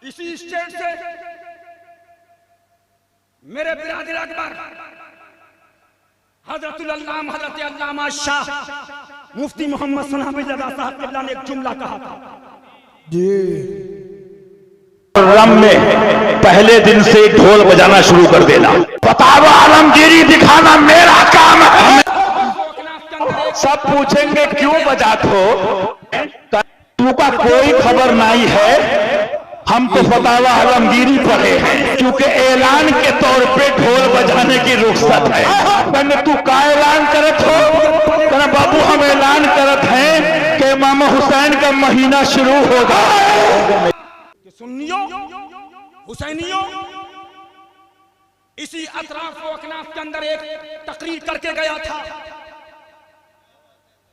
इसी स्टेट से मेरे बिरादर अकबर हजरतुल अल्लामा हजरत अल्लामा शाह मुफ्ती मोहम्मद सनाबी रज़ा साहब क़िबला ने एक जुमला कहा था जी। रम में पहले दिन से ढोल बजाना शुरू कर देना, बतावा आलमगीरी दिखाना मेरा काम है। सब पूछेंगे क्यों बजाते हो, तुमका कोई खबर नहीं है, हम तो फतावा आलमगीरी पढ़े हैं, क्योंकि ऐलान के तौर पे ढोल बजाने की रुख्सत है। कहने तू का ऐलान करत हो, कहना बाबू हम ऐलान करत हैं कि इमाम हुसैन का महीना शुरू होगा। सुन्नियों हुसैनियों इसी अतराफ व अकनाफ के अंदर एक तकरीर करके गया था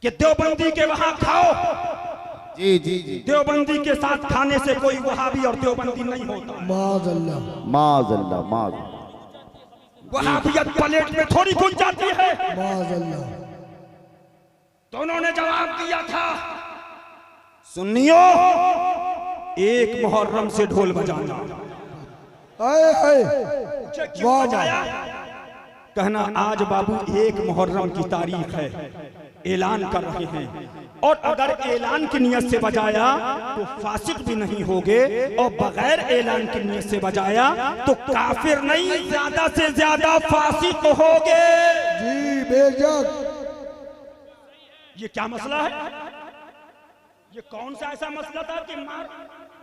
कि देवबंदी के वहां खाओ। जी जी जी। देवबंदी के साथ खाने से कोई वहाबी और देवबंदी नहीं होता। माज़अल्लाह माज़अल्लाह माज़ वहाबियत प्लेट में थोड़ी घुस जाती है। माज़अल्लाह। तो उन्होंने जवाब दिया था, सुन्नियों एक मुहर्रम से ढोल बजाना। क्यों बजाया? कहना आज बाबू एक मुहर्रम की तारीख है, ऐलान कर रहे हैं, और अगर ऐलान की नियत से बजाया तो फासिक भी नहीं होगे, और बगैर ऐलान की नियत से बजाया तो काफिर नहीं ज्यादा से ज्यादा फासिक होगे। जी बेशक। ये क्या मसला है? ये कौन सा ऐसा मसला था कि मार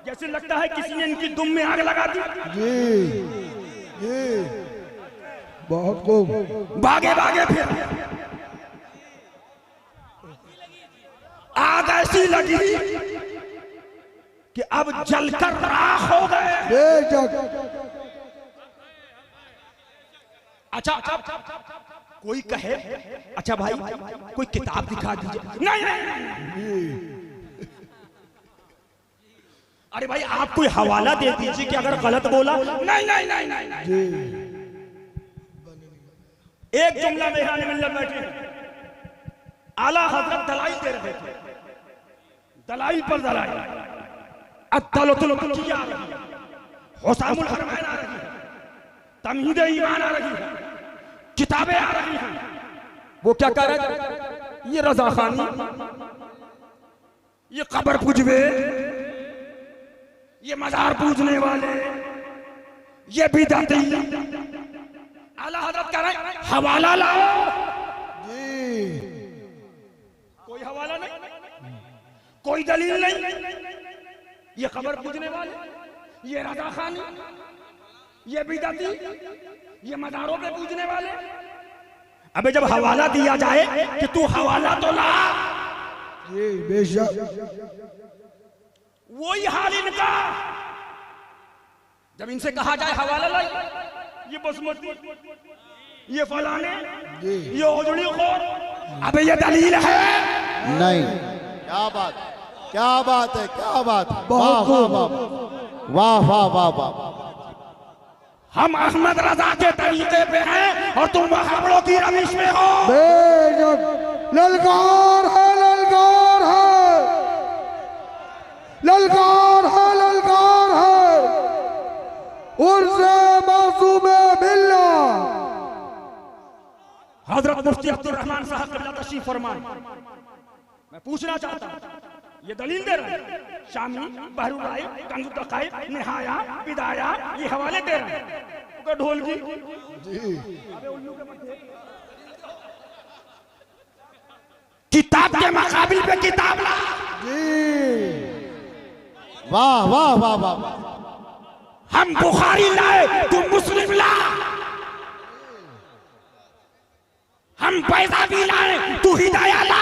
जैसे लगता है किसी ने इनकी दुम में आग लगा दी। जी जी बहुत खूब। भागे भागे फिर आग ऐसी लगी कि अब जलकर राख हो गए। बेशक। अच्छा कोई कहे अच्छा भाई कोई किताब दिखा दीजिए। नहीं नहीं अरे भाई आप कोई हवाला दे दीजिए कि अगर गलत बोला। नहीं नहीं नहीं नहीं, नहीं। एक जुमला मेहरान मिल्लत बैठे आला हजरत दलाइल दे रहे थे, दलाइल पर दलाइल, अत्तलतुल मक्की आ रही है, हुसामुल हरमैन आ रही है, तमहीद ईमान आ रही है, किताबें आ रही हैं। वो क्या कह रहे थे? ये रजा खानी, ये कब्र पुजवे, ये मजार पूजने वाले, ये बिदअती। आला हजरत कह रहे हैं हवाला लाओ। जी। कोई हवाला नहीं, कोई दलील नहीं। ये कब्र पूजने वाले, ये रजा खानी, ये बिदअती, ये मजारों पे पूजने वाले। अबे जब हवाला दिया जाए कि तू हवाला तो ला। जी बेशक। वही हाल इनका। जब इनसे कहा जाए हवाला लाई, ये बसमती, ये फलाने, ये ओजड़ी खोर, अबे ये दलील है नहीं। क्या बात, क्या बात है, क्या बात है। वाह वाह वाह वाह वाह वाह वाह। हम अहमद रजा के तरीके पे हैं और तुम वहाबड़ों की रविश में हो। बेशक। ललकार है, ललकार है, ललकार है, ललकार है। उर्ज़े मासूमे बिल्ला हजरत मुफ्ती अब्दुल रहमान साहब क़िबला तशरीफ फरमाए। मैं पूछना चाहता हूं, ये दलील दे रहे हैं, शामी, बहरुल राय, कंजुल दक़ाइक़, निहाया, बिदाया, ये हवाले दे रहे हैं। ढोल की किताब के मुकाबिल पे किताब ला। वाह वाह वाह वाह। हम बुखारी लाए, तू मुस्लिम ला। हम बैज़ावी लाए, तू हिदाया ला।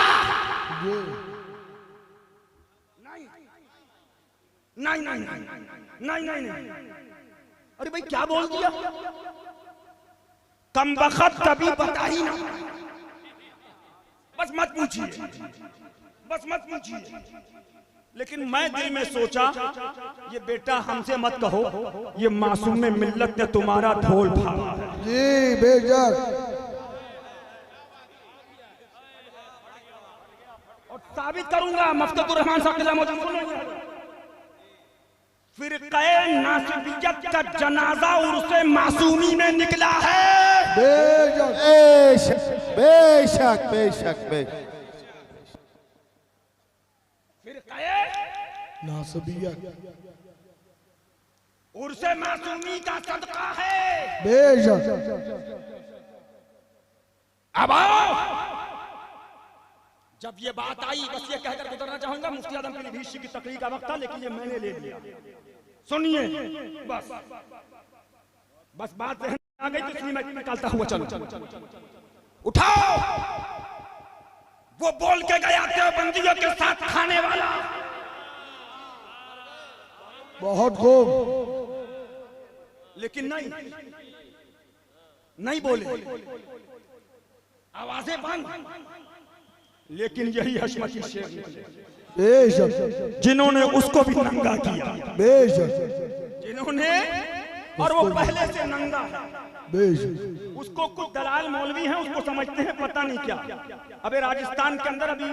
नहीं नहीं नहीं नहीं नहीं। अरे भाई क्या बोल दिया? कम बखत कभी बता ही ना। बस मत पूछिए, बस मत पूछिए। लेकिन मैं दिल में सोचा ये बेटा हमसे मत कहो, ये मासूम मिल्लत ने तुम्हारा ढोल फाड़ा है। जी बेशक। और साबित करूंगा। मुफ्ती अब्दुल रहमान साहब फिरक़े नासिबियत का जनाजा उर्से मासूमी में निकला है। बेशक बेशक बेशक बेशक। फिरक़े नासिबियत उर्से मासूमी का सदका है। बेशक। अब आओ, जब ये बात आई बस ये कहकर गुजरना चाहूंगा, मुफ्ती आजम पीली भीशी की तकरीर का वक्त था लेकिन ये मैंने ले लिया। सुनिए, बस बस बात आ गई तो इसलिए मैं निकालता हुआ चलो। उठाओ, वो बोल के गया देवबंदियों के साथ खाने वाला। बहुत खूब। लेकिन नहीं बोले, आवाजें बंद। लेकिन यही हशमती शेख बेशक। जिन्होंने उसको भी नंगा किया, बेशक। जिन्होंने, और वो पहले से नंगा है। बेशक। उसको कुछ दलाल मौलवी हैं, उसको समझते हैं पता नहीं क्या। अबे राजस्थान के अंदर अभी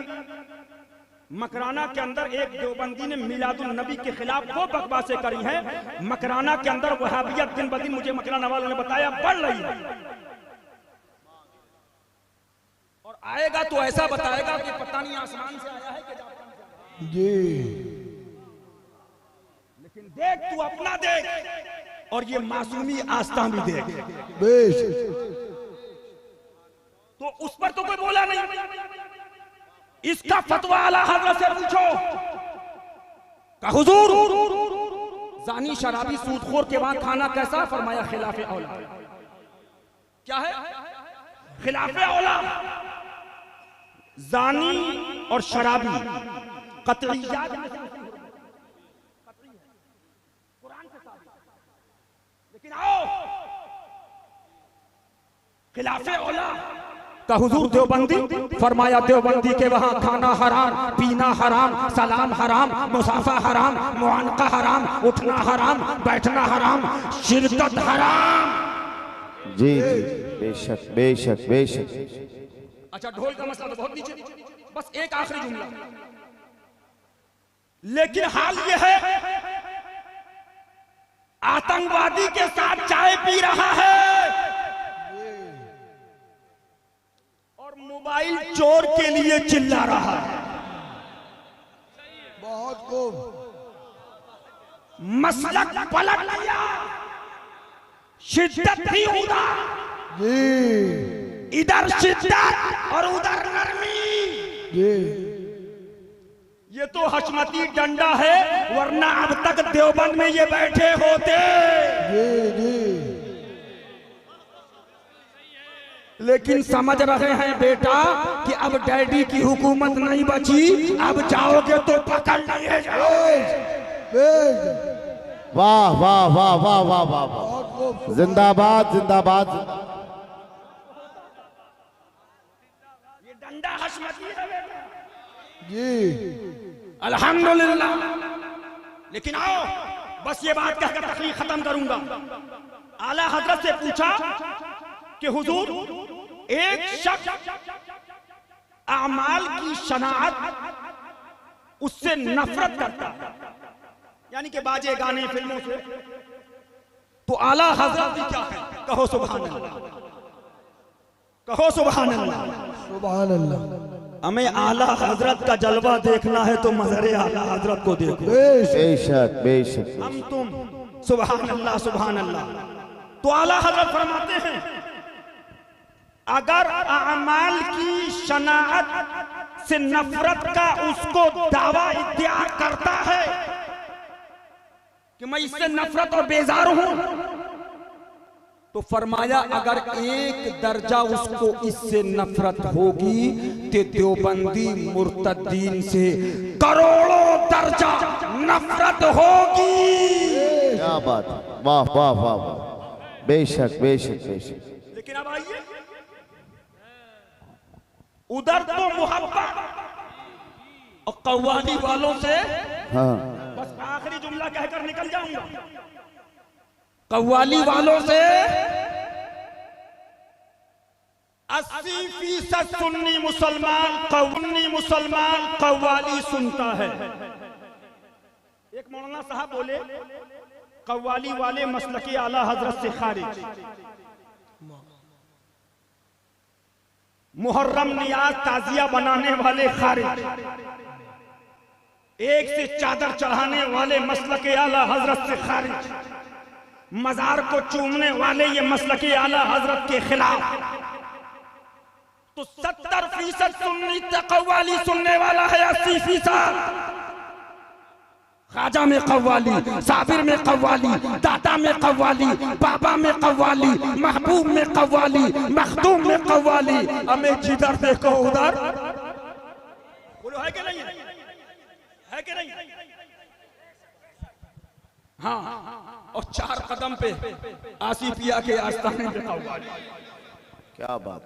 मकराना के अंदर एक देवबंदी ने मिलादुल नबी के खिलाफ वो बकवासें करी हैं। मकराना के अंदर वहाबियत दिन ब दिन, मुझे मकराना वालों ने बताया, बढ़ रही है। और आएगा तो ऐसा बताएगा कि पता नहीं आसमान से आया है कि जापान से। जी। लेकिन देख, तू अपना देख और ये मासूमी आस्था भी देख। बेशक। तो उस पर तो कोई बोला नहीं। इसका फतवा आला हज़रत से पूछो का हुजूर, जानी शराबी सूदखोर के वहां खाना कैसा? फरमाया खिलाफे औला। क्या है? खिलाफे औला। जानी और शराबी कतईयात कुरान के साथ। लेकिन आओ, खिलाफे औला का हुजूर देवबंदी, फरमाया देवबंदी के वहां खाना हराम, पीना हराम, सलाम हराम, मुसाफा हराम, मुआनका हराम, उठना हराम, बैठना हराम, शिरकत हराम। जी जी बेशक बेशक बेशक। अच्छा, ढोल का मसला तो बहुत नीचे। बस एक आखिरी जुमला। लेकिन हाल ये है, आतंकवादी के साथ चाय पी रहा है और मोबाइल चोर के लिए चिल्ला रहा है। बहुत खूब। मसलक पलट लिया, शिद्दत ही उधर, जी इधर शिद्दत और उधर नरमी। जी। ये तो हशमती डंडा है, वरना अब तक देवबंद में ये बैठे होते। जी जी। लेकिन समझ रहे हैं बेटा कि अब डैडी की हुकूमत नहीं बची, अब जाओगे तो पकड़ लिए जाओगे। बेशक। वाह वाह वाह वाह वाह वाह वाह। बहुत खूब। जिंदाबाद जिंदाबाद जिंदाबाद। ये डंडा हशमती है बेटा। जी। अल्हम्दुलिल्लाह। लेकिन आओ, बस ये बात कहकर तकरीर खत्म करूंगा। आला हजरत से पूछा कि हुजूर, एक शख्स अमाल की शनाअत उससे नफरत करता है, यानी कि बाजे गाने फिल्मों से, तो आला हजरत भी क्या है? कहो सुभान अल्लाह, कहो सुभान अल्लाह। सुभान अल्लाह। हमें आला हजरत का जलवा देखना है तो मजहरे आला हजरत को देखो। बेशक बेशक। हम तुम सुभान अल्लाह सुभान अल्लाह। तो आला हजरत फरमाते हैं, अगर अमाल की शनाअत से नफरत का उसको दावा इख्तियार करता है कि मैं इससे नफरत और बेजार हूं, तो फरमाया अगर एक दर्जा उसको इससे नफरत होगी तो देवबंदी मुर्तद्दीन से करोड़ों दर्जा नफरत होगी। क्या बात है, वाह वाह वाह वाह। बेशक बेशक बेशक। लेकिन अब आइए, उधर तो मोहब्बत और कव्वाली वालों से, हाँ बस आखिरी जुमला कहकर निकल जाऊंगा, कव्वाली वालों से 80% सुन्नी मुसलमान कव्वाली सुनता है। एक मौलाना साहब बोले कव्वाली वाले मसलके आला हजरत से खारिज, मुहर्रम नियाज ताजिया बनाने वाले खारिज, एक से चादर चढ़ाने वाले मसलके आला हजरत से खारिज, मजार को चूमने वाले ये मसलके आला हजरत के खिलाफ। तो 70% सुन्नी कव्वाली सुनने वाला है, 80% ख्वाजा में कव्वाली, साबिर में कव्वाली, दादा में कव्वाली, बाबा में कव्वाली, महबूब में कव्वाली, मखदूम में कव्वाली। हमें जिधर देखो उधर बोलो है कि नहीं, है कि नहीं? हाँ, और 4 कदम पे आसिफिया के आस्थाने पे कव्वाली। क्या बात।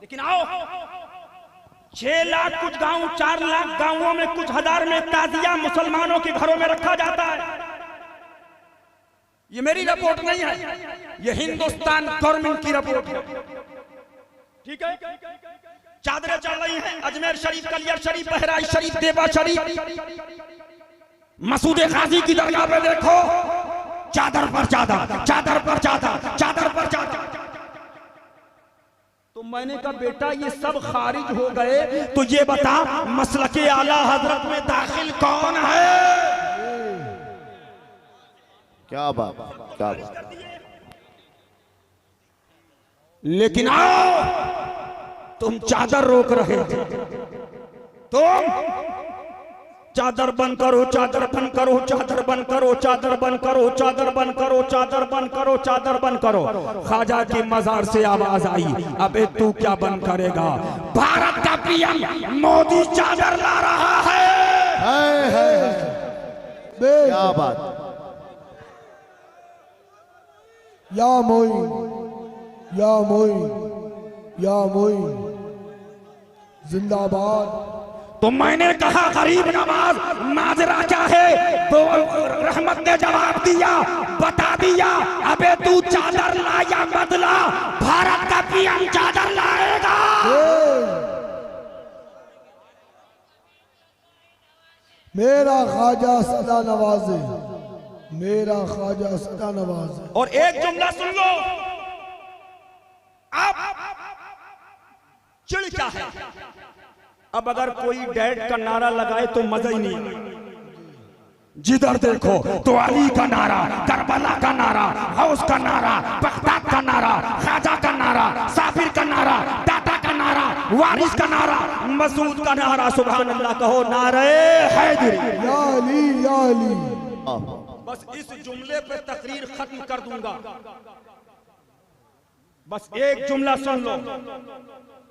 लेकिन आओ 6 लाख कुछ गांव, 4 लाख गांवों में कुछ हजार में ताजिया मुसलमानों के घरों में रखा जाता है। ये मेरी रिपोर्ट नहीं है, ये हिंदुस्तान गवर्नमेंट की रिपोर्ट है। ठीक है, चादरें चल रही हैं अजमेर शरीफ, कलियर शरीफ, बहराइच शरीफ, देवा शरीफ, मसूद गाजी की दरगाह पे देखो, चादर पर चादर, चादर पर चादर, चादर पर चादर। तो मैंने कहा बेटा ये सब खारिज हो गए, तो ये बता मसलके आला हजरत में दाखिल कौन है? क्या बात, क्या बात। लेकिन आओ तुम चादर रोक रहे थे, तुम चादर बंद करो, चादर बंद करो, चादर बंद करो, चादर बंद करो, चादर बंद करो, चादर बंद करो, चादर बंद करो। ख्वाजा की मजार से आवाज आई, अबे तू क्या बंद करेगा? भारत का पीएम मोदी चादर ला रहा है। क्या बात। या मोइन, या मोइन, या मोइन जिंदाबाद। तो मैंने कहा गरीब नवाज माजरा क्या है? तो रहमत ने जवाब दिया, बता दिया, अबे तू चादर ला या मत ला, भारत का पीएम चादर लाएगा। मेरा ख्वाजा सदा नवाजे, मेरा ख्वाजा सदा नवाजे। और एक जुमला सुन लो, अब चिड़ क्या है? अब अगर कोई डैड का नारा लगाए तो मजा ही नहीं। जिधर देखो तो अली का नारा, करबला का नारा, गौस का नारा, बगदाद का नारा, ख्वाजा का नारा, साबिर का नारा, दाता का नारा, वारिस का नारा, मसूद का नारा। सुभान अल्लाह कहो, नारे हैदरी, या अली, या अली। बस इस जुमले पे तकरीर खत्म कर दूंगा। बस एक जुमला सुन लो,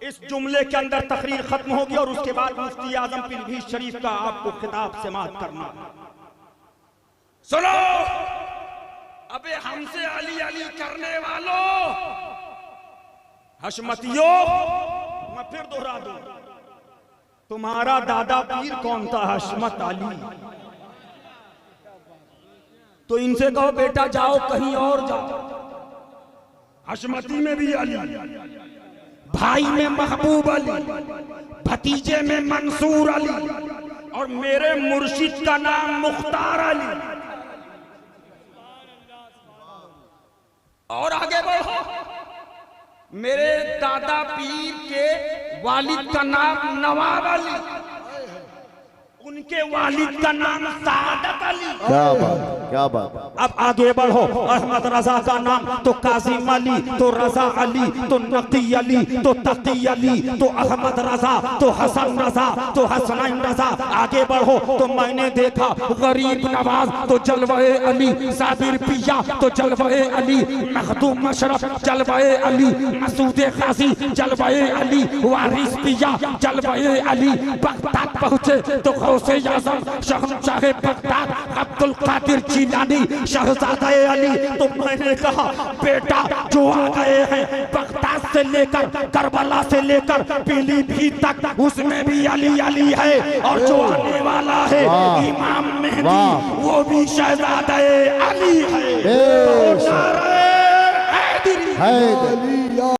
इस जुमले के अंदर तकरीर खत्म होगी और उसके बाद मुफ्ती आजम पीरभीर शरीफ का आपको खिताब समाअत करना। सुनो, अबे हमसे अली अली करने वालों, हशमतियों, मैं फिर दोहरा दूं, तुम्हारा दादा पीर कौन था? हशमत अली। तो इनसे कहो बेटा जाओ कहीं और जाओ। हशमती में भी अली, भाई में महबूब अली, भतीजे में मंसूर अली, और मेरे मुर्शिद का नाम मुख्तार अली। और आगे बढ़ो, मेरे दादा पीर के वालिद का नाम नवाब अली, उनके वालिद का नाम सादत अली। क्या बात, क्या बात। अब आगे बढ़ो, अहमद रजा का नाम तो काजिम अली, तो रजा अली, तो नकी अली, तो तकी अली, तो अहमद रजा, तो हसन रजा, तो हसनैन रजा। आगे बढ़ो तो मैंने देखा गरीब नवाज तो जलवाए अली, साबिर पिया तो जलवाए अली, मखदूम मशरफ जलवाए अली, मसूद गाजी जलवाए अली, वारिस पिया जलवाए अली। बगदाद पहुंचे तो गौसे आज़म शहंशाह बगदाद अब्दुल कादिर जिलानी शहजादा अली। तो मैंने कहा बेटा जो आ गए हैं बगदाद से लेकर करबला से लेकर पीलीभीत तक, उसमें भी अली अली है, और जो आने वाला है इमाम मेहदी वो भी शहजादा अली है। है